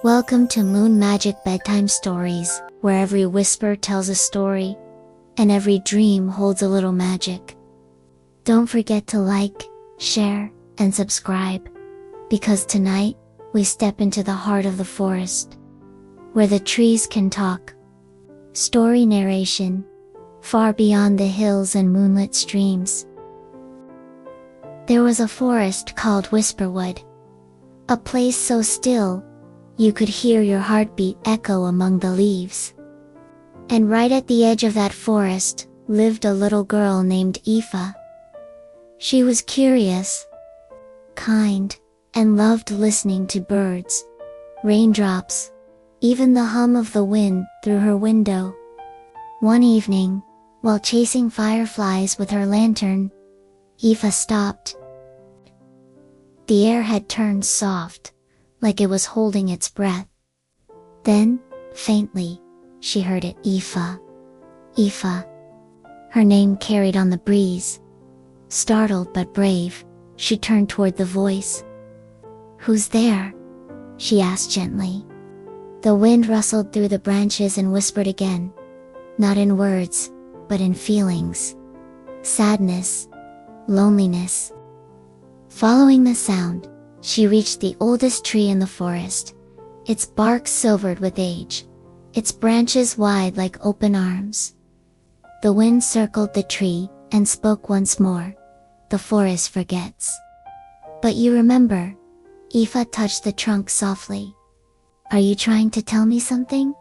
Welcome to MoonMagic Bedtime Stories, where every whisper tells a story, and every dream holds a little magic. Don't forget to like, share, and subscribe, because tonight, we step into the heart of the forest, where the trees can talk. Story narration, far beyond the hills and moonlit streams. There was a forest called Whisperwood, a place so still, you could hear your heartbeat echo among the leaves. And right at the edge of that forest, lived a little girl named Iffa. She was curious, kind, and loved listening to birds, raindrops, even the hum of the wind through her window. One evening, while chasing fireflies with her lantern, Iffa stopped. The air had turned soft, like it was holding its breath. Then, faintly, she heard it. Iffa. Iffa. Her name carried on the breeze. Startled but brave, she turned toward the voice. "Who's there?" she asked gently. The wind rustled through the branches and whispered again. Not in words, but in feelings. Sadness. Loneliness. Following the sound, she reached the oldest tree in the forest, its bark silvered with age, its branches wide like open arms. The wind circled the tree and spoke once more. The forest forgets, but you remember. Iffa touched the trunk softly. "Are you trying to tell me something?"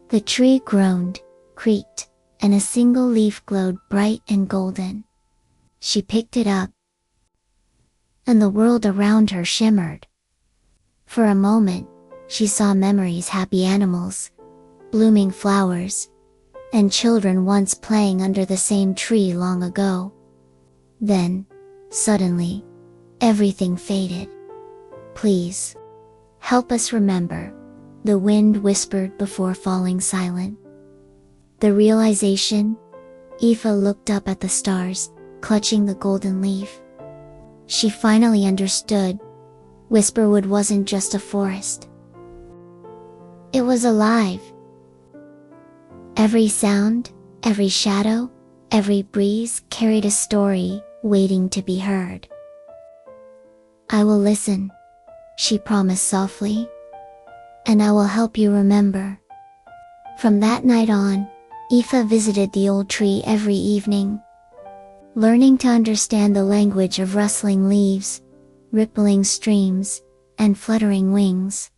The tree groaned, creaked, and a single leaf glowed bright and golden. She picked it up, and the world around her shimmered. For a moment, she saw memories: happy animals, blooming flowers, and children once playing under the same tree long ago. Then, suddenly, everything faded. "Please, help us remember," the wind whispered before falling silent. The realization, Iffa looked up at the stars, clutching the golden leaf. She finally understood. Whisperwood wasn't just a forest. It was alive. Every sound, every shadow, every breeze carried a story, waiting to be heard. "I will listen," she promised softly. "And I will help you remember." From that night on, Iffa visited the old tree every evening, learning to understand the language of rustling leaves, rippling streams, and fluttering wings.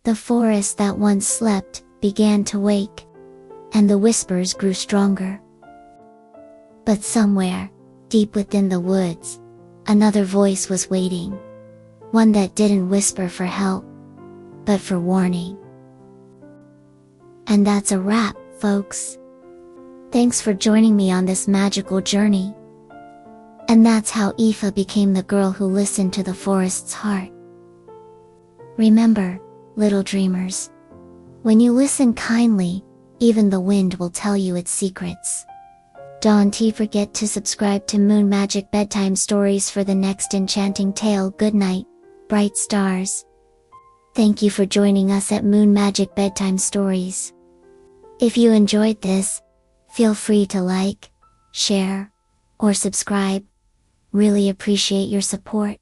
The forest that once slept began to wake, and the whispers grew stronger. But somewhere, deep within the woods, another voice was waiting. One that didn't whisper for help, but for warning. And that's a wrap, folks. Thanks for joining me on this magical journey. And that's how Iffa became the girl who listened to the forest's heart. Remember, little dreamers, when you listen kindly, even the wind will tell you its secrets. Don't forget to subscribe to MoonMagic Bedtime Stories for the next enchanting tale. Good night, bright stars. Thank you for joining us at MoonMagic Bedtime Stories. If you enjoyed this, feel free to like, share, or subscribe. Really appreciate your support.